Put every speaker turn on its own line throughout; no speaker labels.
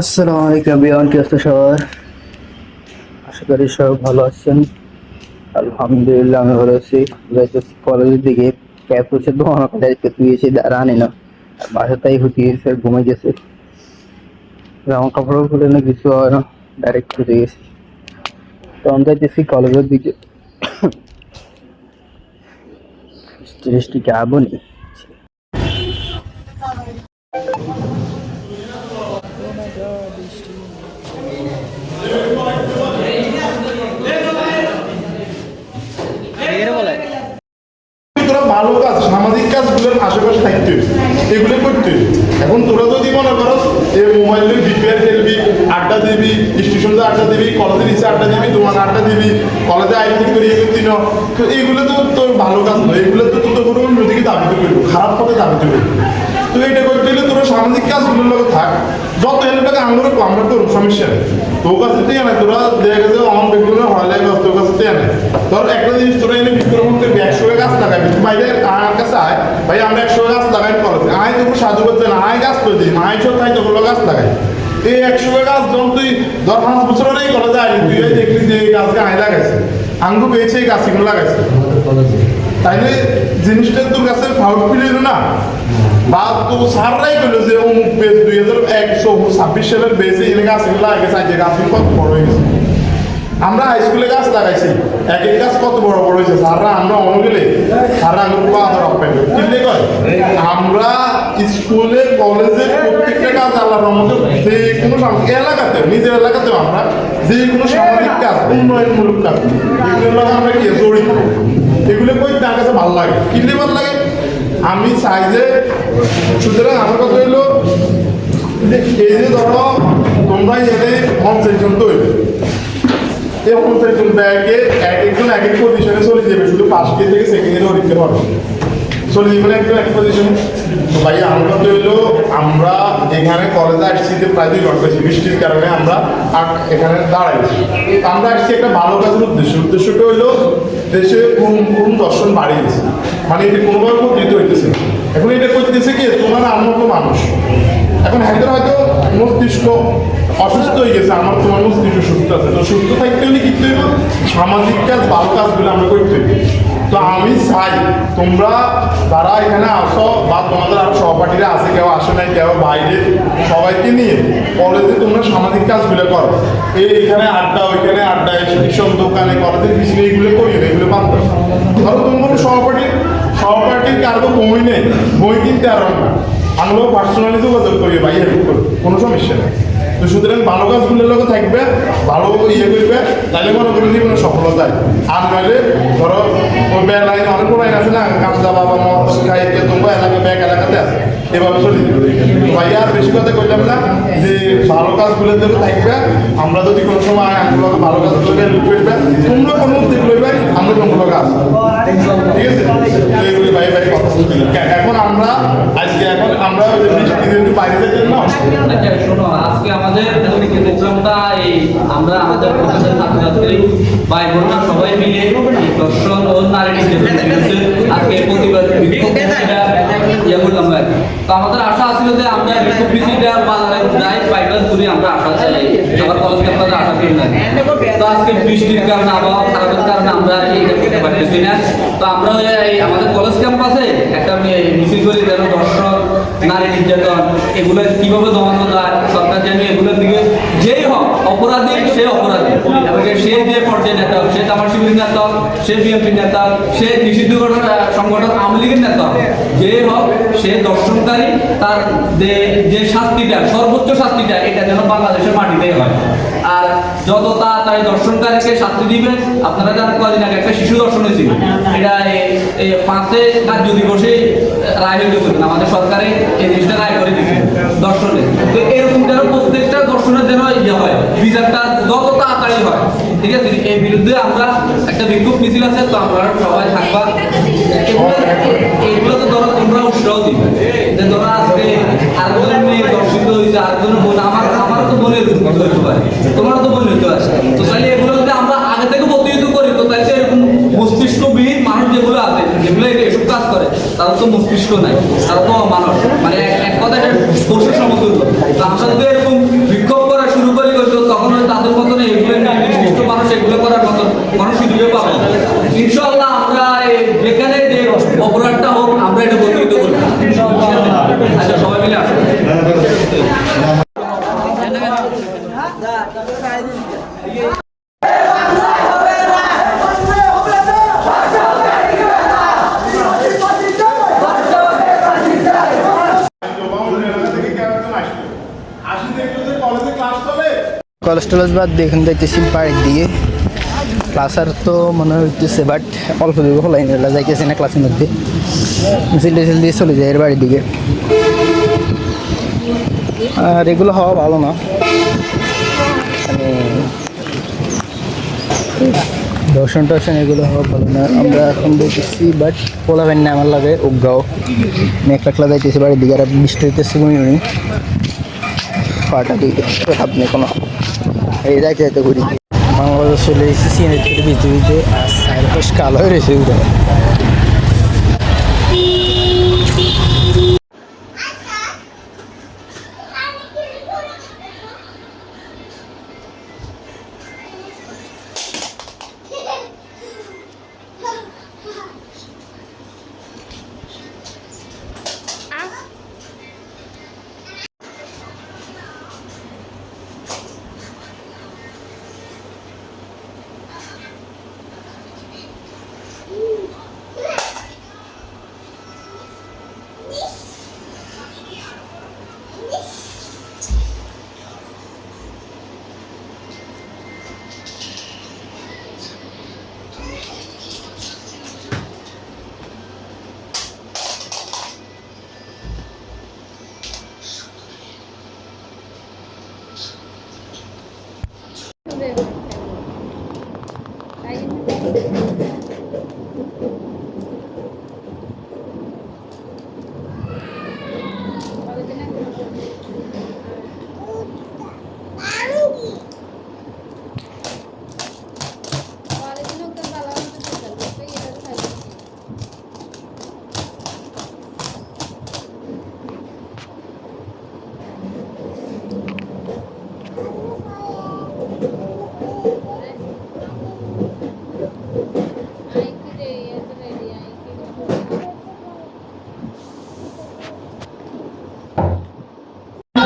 আসসালামু আলাইকুম এভরিওয়ান, কি অবস্থা সবার? আশা করি সব ভালো আছেন। আলহামদুলিল্লাহ আমি ভালো আছি। যাইতেছি কলেজের দিকে, ক্যাব হচ্ছে দোকান কাছে তুই এসে দাঁড়ানি না, বাসাতেই হুতি গেছে, ঘুমাই গেছে, জামা কাপড়ও খুলে না, কিছু হয় না, ডাইরেক্ট ছুটে গেছি। তো আমি যাইতেছি কলেজের দিকে। বৃষ্টি কি আবনি
তোরা ভালো কাজ সামাজিক কাজগুলোর আশেপাশে থাকতে হবে, এগুলো করতে হবে। এখন তোরা যদি মনে করো যে মোবাইলে বিপিআর খেলবি, আড্ডা দিবি, স্টেশনে আড্ডা দিবি, কলেজের নিচে আড্ডা দিবি, দোকানে আড্ডা দিবি, কলেজে আইডি করে ইয়ে করতি না, তো এইগুলো তো তোর ভালো কাজ নয়। এগুলো তো তোর কোনো নদীকে দাবিত করবো, খারাপ পথে দাবিত করবো। তো এটা করতে গেলে তোরা সামাজিক কাজগুলোর লোক থাক, যত হেল্পটাকে আমরা করবো, সমস্যা নেই। তোর কাছে দিয়ে না, তোরা দেখা গেছে অন ব্যক্তিগুলো হলে তোর কাছে দিয়ে না। ধর একটা জিনিস তোরা এনে বিক্রমণ করবি, 100 গাছ লাগাবি, তুই বাইরে আমার কাছে আয়, ভাই আমরা 100 গাছ লাগাই কলেজে, আয় তোকে সাধু করতে না, আয় গাছ করে দিই, আয় সব তাই তোগুলো গাছ লাগাই। এই 100 গাছ যখন তুই 10-5 বছরের এই কলেজে আইলি, তুই দেখলি যে এই গাছকে আয় লাগাইছে, আঙ্গু পেয়েছে এই গাছগুলো লাগাইছে, তাইলে জিনিসটা তোর কাছে ফাউল ফিল হইল না? বা তো সাররাই করলো যে অমুক বেশ 2126 সালের বেশে এনে গাছগুলো লাগিয়েছে, আজ গাছগুলো কত বড় হয়ে গেছে। আমরা হাই স্কুলে গাছ লাগাইছি, এক এক গাছ কত বড় বড় হয়েছে, সাররা আমরা অনুগেলে সাররা আঙুর পুরো আদর অপায় কিনলে কয় আমরা স্কুলে কলেজে প্রত্যেকটা কাজ আল্লাহর রহমতে যে কোনো এলাকাতে, নিজের এলাকাতেও আমরা যে কোনো সামাজিক কাজ, উন্নয়নমূলক কাজ, এগুলো আমরা কি জড়িত, এগুলো কই তার কাছে ভালো লাগে, কিনলে ভালো লাগে। আমি চাই যে, সুতরাং আমার কথা হইলো এই যে ধরো তোমরা এখানে 50 জন তৈরি, এই 50 জন ব্যাগে এক একজন এক এক পজিশনে চলে যাবে, শুধু ফার্স্ট ইয়ার থেকে সেকেন্ড ইয়ারে পরীক্ষা পারবে, চলে যাবে একজন এক পজিশনে। তো ভাই আমার কথা হইলো আমরা এখানে কলেজে আসছি যে প্রায় 2 ঘন্টা, বৃষ্টির কারণে আমরা এখানে দাঁড়াইছি। তো আমরা আসছি একটা ভালো কাজের উদ্দেশ্যটা হইলো দেশে কোন দর্শন বাড়িয়েছে, মানে এটা কোনোভাবে উপকৃত হইতেছে। এখন এটা করতেছে কি, তোমার আমার তো মানুষ, এখন হ্যাঁ হয়তো মস্তিষ্ক অসুস্থ হয়ে গেছে, আমার তোমার মস্তিষ্ক সুস্থ আছে, তো সুস্থ থাকতে হলে কি হইব, সামাজিক কাজ ভালো কাজগুলো আমরা করতে হইব। তো আমি চাই তোমরা যারা এখানে আসো বা তোমাদের আরো সহপাঠীরা আছে, কেউ আসে নাই, কেউ বাইরে, সবাইকে নিয়ে কলেজে তোমরা সামাজিক কাজগুলো করো। এখানে আড্ডা, ওইখানে আড্ডা, স্টেশন, দোকানে, কলেজের পিছনে এইগুলো করি না, এগুলো বাদ দাও। ধরো তোমার সহপাঠীর কারো বই নেই, বই কিনতে আর না, আমরাও পার্সোনালি যোগাযোগ করি, ভাই হেল্প করি, কোনো সমস্যা নেই। তো সুতরাং ভালো কাজগুলোর লোক থাকবে, ভালো ইয়ে করবে, তাহলে মনে করি জীবনে সফলতা। আর নইলে ধরো ওই ব্যাগ লাইন অনেক লাইন আছে না, গাঁজা বাবা মদ খাই, তোমরা এলাকা ব্যাগ এলাকাতে আছে, এভাবে চলে যাবে। ভাই আর বেশি কথা কইলাম না, যে ভালো কাজগুলোর জন্য থাকবে, আমরা যদি কোনো সময় আমরা ভালো কাজগুলোকে হেল্প করবে, তোমরা কোনো উদ্যোগ লইবে, আমরা কোনো কাজ, ঠিক আছে? তো এগুলি ভাই ভাই কথা বলছিলাম। এখন আমরা আজকে আমরা একটু বাইরে যেতে না।
আচ্ছা শোনো, আজকে আমাদের প্রোগ্রামটা এই আমরা আমাদের প্রফেসর ছাত্রছাত্রী ভাই বোনরা সবাই মিলে দর্শন ও নারী নির্যাতনের বিরুদ্ধে আজকে প্রতিবাদ ইয়ে করলাম আর কি। তো আমাদের আশা ছিল যে আমরা বিশ্ববিদ্যালয় বাজারে যাই, বাইপাস করি, আমরা আশা চাই আমার কলেজ ক্যাম্পাসে আশা করি না। তো আজকে বৃষ্টির কারণে, আবহাওয়া খারাপের কারণে আমরা এটা করতে পারতেছি না। তো আমরা এই আমাদের কলেজ ক্যাম্পাসে একটা মিছিল করি, যেন দর্শন, নারী নির্যাতন এগুলো কিভাবে দমানো যায়, সরকার যেন এগুলোর দিকে যেই হোক অপরাধী, সে অপরাধী, সে যে পর্যায়ে নেতা হোক, সে তামার শিবির নেতা হোক, সে বিএনপির নেতা হোক, সে নিষিদ্ধ সংগঠন আওয়ামী লীগের নেতা হোক, যে হোক সে দর্শনকারী, তার যে শাস্তিটা, সর্বোচ্চ শাস্তিটা, এটা যেন বাংলাদেশের মাটিতেই হয়। আর যত তাড়াতাড়ি দর্শনকারীকে শাস্তি দিবেন, আপনারা জানেন কদিন আগে একটা শিশু দর্শন হয়েছিল, এটা 5 কার্য দিবসে রায় হয়ে গেছিল, আমাদের সরকারে এই জিনিসটা রায় করে দিচ্ছে দর্শনে। তো এরকম যেন প্রত্যেকটা দর্শনের যেন ইয়ে হয়, বিচারটা যত তাড়াতাড়ি হয়, ঠিক আছে? এই বিরুদ্ধে আমরা একটা বিক্ষোভ মিছিল আছে, তো আমরা সবাই থাকবা। এগুলো তো ধরো তোমরা উৎসাহ দিবে, যে ধরো আজকে আরেকজন মেয়ে দর্শিত হয়েছে, আরেকজন বোন, আমার তো বোনের হইতে পারে, তোমারও তো বোন হইতে পারে। তো তাহলে এগুলো যদি আমরা আগে থেকে প্রতিহিত করি, তো তাহলে এরকম মস্তিষ্কবিহীন মানুষ যেগুলো আছে, যেগুলো এসব কাজ করে, তারা তো মস্তিষ্ক নাই, তারা তো মানুষ, মানে এক কথা পশুর সমতুল্য। তো আমরা যদি এরকম বিক্ষোভ
কলেজে ক্লাস চলে।
কলেজ টলেজ বাদ দিয়ে এখন যাইতেছি বাড়ির দিকে। ক্লাস আর তো মনে হইতেছে, বাট অল্প দূর হলাই না, যাইতেছি না ক্লাসের মধ্যে, জলদি জলদি চলে যায় এর বাড়ির দিকে। আর এগুলো হওয়া ভালো না, মানে দর্শন টর্শন এগুলো হওয়া ভালো না। আমরা এখন দেখতেছি, বাট পোলাবেন না আমার লাগে উগ্রাও মেঘলা যাইতেছি বাড়ির দিকে। আর বৃষ্টি হইতেছে উনি ফাটা দিকে আপনি কোনো এই যাইতে যাইতে ঘুরি বাংলাদেশ চলে এসেছি সিএনএ থেকে পৃথিবীতে। আর চারপাশ কালো হয়ে রয়েছে উঠে।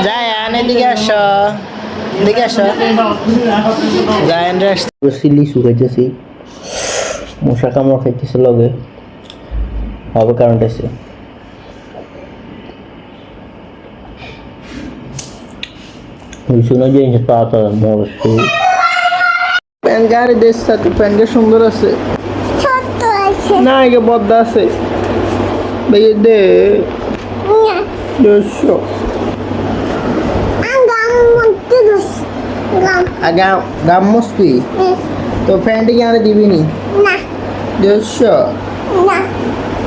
জায়ান এদিকে আসো, এদিকে আসো। জায়ান রে লিচু খাইতেছি, মশা কামড় খাইতেছে লগে হবে কারণ আছে। লিচু না যে পাতা মরছে। প্যান গাড়ি দেশ সাথে প্যানটা সুন্দর আছে না, একে বদ্দা আছে ভাই দে দেড়শো গাম মস্তি তো ফ্রেন্ড কি আরে দিবি নি দেড়শো।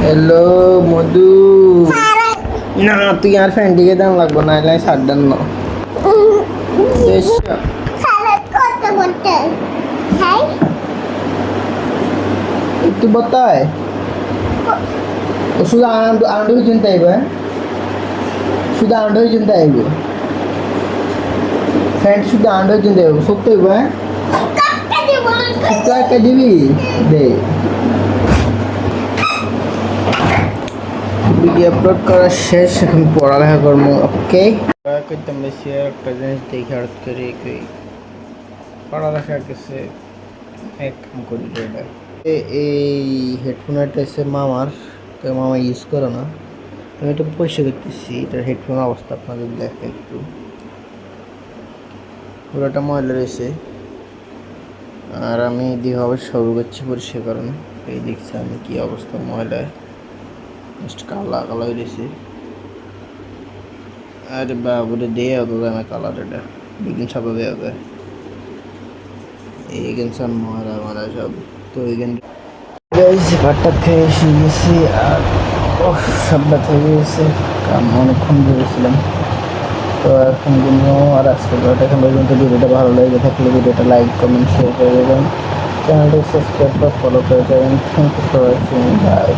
হ্যালো মধু, না তুই আর ফ্রেন্ডিকে দাম লাগবো না, এলাই ছাড় দেন না দেড়শো। একটু বতায় শুধু আনন্দ হয়ে চিন্তা আইব, শুধু আনন্দ হয়ে চিন্তা আইব ফ্রেন্ড, শুধু আনন্দ হয়ে চিন্তা আইব সত্য হইব। হ্যাঁ একটা দিবি দে, ভিডিও আপলোড করা শেষ, এখন পড়ালেখা করবো। ওকে করতাম বেশি একটা জিনিস দেখে হঠাৎ করে পড়ালেখা গেছে এক কাম করি। এই হেডফোনটা এসে মামার, তো মামা ইউজ করে না, আমি একটু পয়সা দেখতেছি এটার হেডফোন অবস্থা আপনাদের দেখা একটু। পুরোটা ময়লা রয়েছে, আর আমি যেভাবে শুরু করছি পরিষ্কার কারণ এই দেখছি আমি কি অবস্থা, ময়লায় জাস্ট কালা কালা হয়ে রয়েছে। আরে বাবুরে দেওয়া যায় না কালার, এটা বিগিন সাদা দেওয়া যায় এইখান সব ময়লা ময়লা সব। তো এইখান ভাতটা খেয়ে এসে গেছি, আর সব ব্যথা হয়ে গেছে, কারণ অনেকক্ষণ ধরেছিলাম। তো এখন ঘুমিয়েও, আর আজকে এখন পর্যন্ত ভিডিওটা ভালো লেগে থাকলে ভিডিওটা লাইক কমেন্ট শেয়ার করে দেবেন, চ্যানেলটা সাবস্ক্রাইব বা ফলো করে দেবেন। Thank you for watching, by.